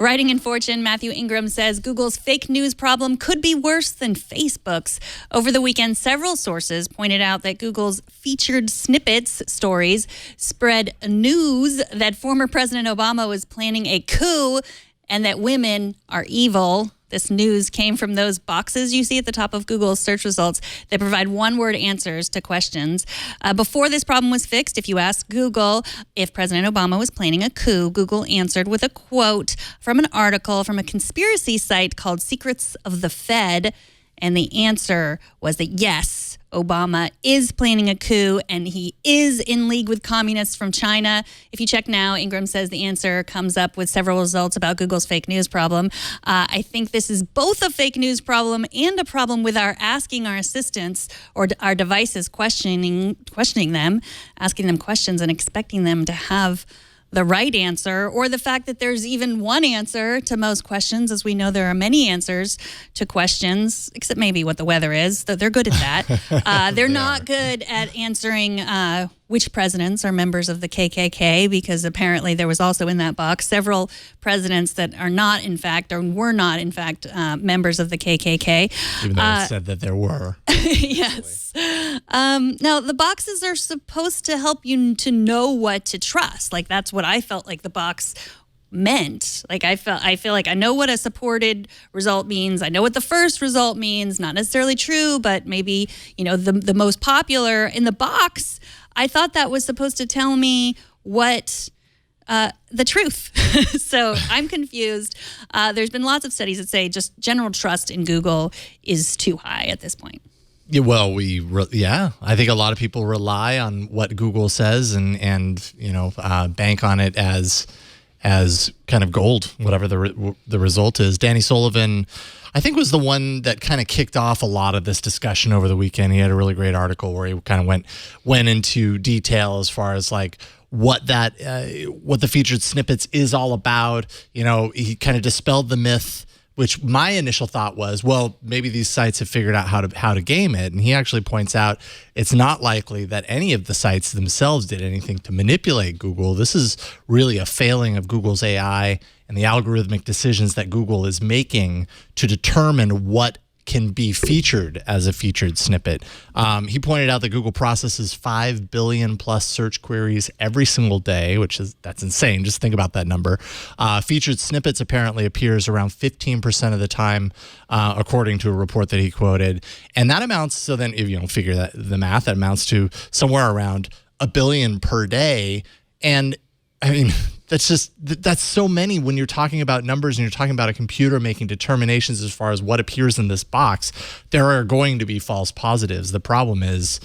Writing in Fortune, Matthew Ingram says Google's fake news problem could be worse than Facebook's. Over the weekend, several sources pointed out that Google's featured Snippets stories spread news that former President Obama was planning a coup and that women are evil. This news came from those boxes you see at the top of Google's search results that provide one-word answers to questions. Before this problem was fixed, if you asked Google if President Obama was planning a coup, Google answered with a quote from an article from a conspiracy site called Secrets of the Fed. And the answer was that yes, Obama is planning a coup and he is in league with communists from China. If you check now, Ingram says the answer comes up with several results about Google's fake news problem. I think this is both a fake news problem and a problem with our asking our assistants or our devices questioning them, asking them questions and expecting them to have the right answer, or the fact that there's even one answer to most questions. As we know, there are many answers to questions, except maybe what the weather is. They're good at that. They're not good at answering which presidents are members of the KKK, because apparently there was also in that box several presidents that are not, in fact, or were not, in fact, members of the KKK. Even though it said that there were. Yes. Now, the boxes are supposed to help you to know what to trust. Like, that's what I felt like the box meant. Like, I feel like I know what a supported result means. I know what the first result means. Not necessarily true, but maybe, the most popular in the box. I thought that was supposed to tell me what the truth. So I'm confused. There's been lots of studies that say just general trust in Google is too high at this point. Yeah, well, I think a lot of people rely on what Google says and bank on it as kind of gold, whatever the result is. Danny Sullivan, I think, was the one that kind of kicked off a lot of this discussion over the weekend. He had a really great article where he kind of went into detail as far as like what the featured snippets is all about. He kind of dispelled the myth, which my initial thought was, well, maybe these sites have figured out how to game it. And he actually points out it's not likely that any of the sites themselves did anything to manipulate Google. This is really a failing of Google's AI and the algorithmic decisions that Google is making to determine what can be featured as a featured snippet. He pointed out that Google processes 5 billion plus search queries every single day, that's insane. Just think about that number. Featured snippets apparently appears around 15% of the time, according to a report that he quoted. And that amounts, so then if you don't figure that the math, that amounts to somewhere around 1 billion per day. And I mean, that's so many when you're talking about numbers and you're talking about a computer making determinations as far as what appears in this box. There are going to be false positives. The problem is,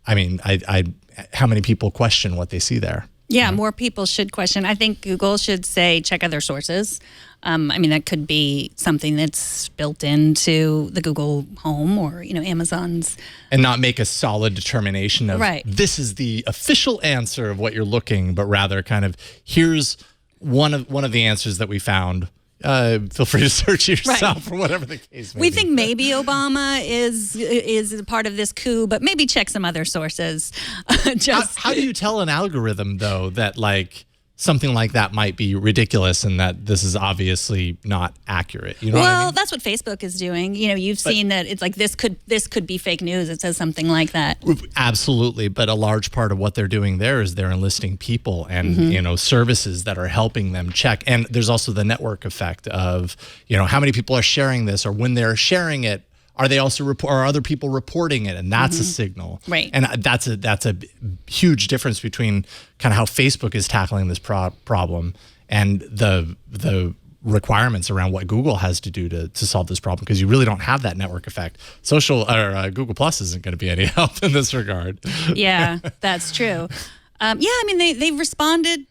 how many people question what they see there? Yeah, more people should question. I think Google should say, check other sources. That could be something that's built into the Google Home or, Amazon's. And not make a solid determination of This is the official answer of what you're looking, but rather kind of here's one of the answers that we found. Feel free to search yourself or whatever the case may be. We think maybe Obama is part of this coup, but maybe check some other sources. How do you tell an algorithm, though, that something like that might be ridiculous and that this is obviously not accurate? You know what I mean? That's what Facebook is doing. You've seen that it's like this could be fake news. It says something like that. Absolutely, but a large part of what they're doing there is they're enlisting people and services that are helping them check. And there's also the network effect of how many people are sharing this, or when they're sharing it, are they also are other people reporting it? And that's a signal, right? And that's a huge difference between kind of how Facebook is tackling this problem and the requirements around what Google has to do to solve this problem, because you really don't have that network effect. Google Plus isn't going to be any help in this regard. Yeah, that's true. They responded,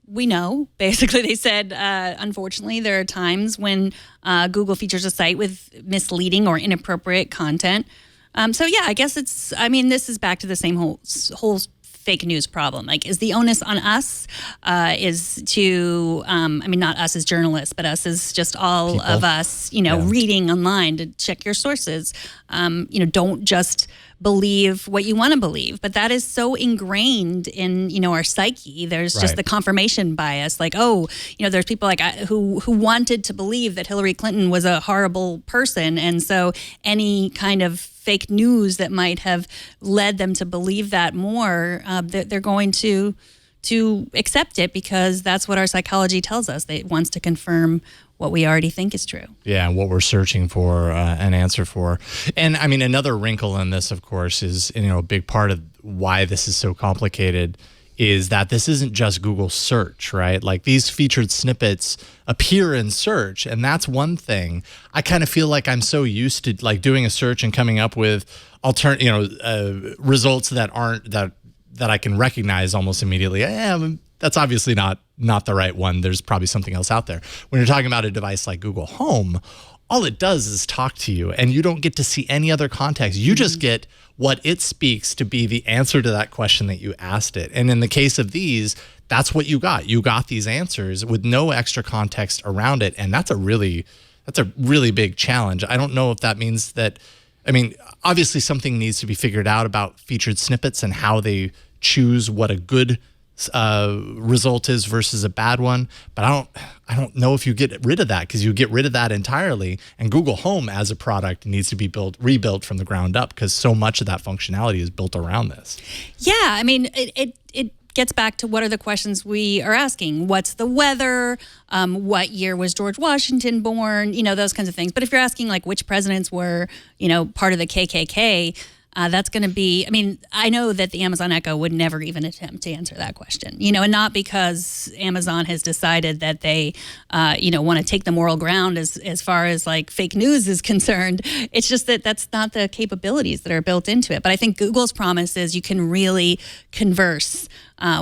we know. Basically, they said, unfortunately, there are times when Google features a site with misleading or inappropriate content. I guess this is back to the same whole fake news problem. Like, is the onus on us not us as journalists, but us as just all people of us, reading online to check your sources. Don't just believe what you want to believe. But that is so ingrained in, our psyche. There's just the confirmation bias. Like, there's people like who wanted to believe that Hillary Clinton was a horrible person. And so any kind of fake news that might have led them to believe that more, they're going to accept it because that's what our psychology tells us. It wants to confirm what we already think is true. Yeah, what we're searching for an answer for. And I mean, another wrinkle in this, of course, is, a big part of why this is so complicated is that this isn't just Google search, right? Like these featured snippets appear in search, and that's one thing. I kind of feel like I'm so used to like doing a search and coming up with results that aren't that I can recognize almost immediately. That's obviously not the right one. There's probably something else out there. When you're talking about a device like Google Home, all it does is talk to you, and you don't get to see any other context. You just get what it speaks to be the answer to that question that you asked it. And in the case of these, that's what you got. You got these answers with no extra context around it, and that's a really big challenge. I don't know if that means that. I mean, obviously something needs to be figured out about featured snippets and how they choose what a good result is versus a bad one. But I don't know if you get rid of that, because you get rid of that entirely. And Google Home as a product needs to be rebuilt from the ground up, because so much of that functionality is built around this. Yeah, I mean, it gets back to what are the questions we are asking. What's the weather? What year was George Washington born? Those kinds of things. But if you're asking like which presidents were, part of the KKK, that's going to be, I mean, I know that the Amazon Echo would never even attempt to answer that question, and not because Amazon has decided that they, want to take the moral ground as far as like fake news is concerned. It's just that that's not the capabilities that are built into it. But I think Google's promise is you can really converse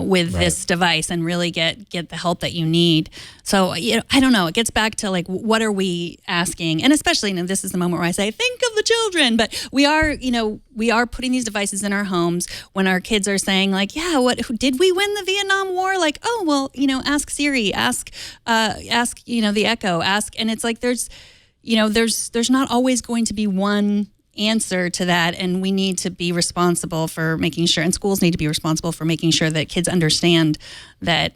with this device and really get the help that you need. So, I don't know. It gets back to like, what are we asking? And especially, this is the moment where I say, think of the children. But we are putting these devices in our homes when our kids are saying like, yeah, did we win the Vietnam War? Like, oh, well, ask Siri, ask, the Echo, ask. And it's like, there's not always going to be one answer to that, and we need to be responsible for making sure, and schools need to be responsible for making sure that kids understand that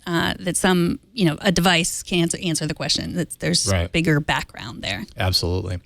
some a device can't answer the question. That there's bigger background there. Absolutely.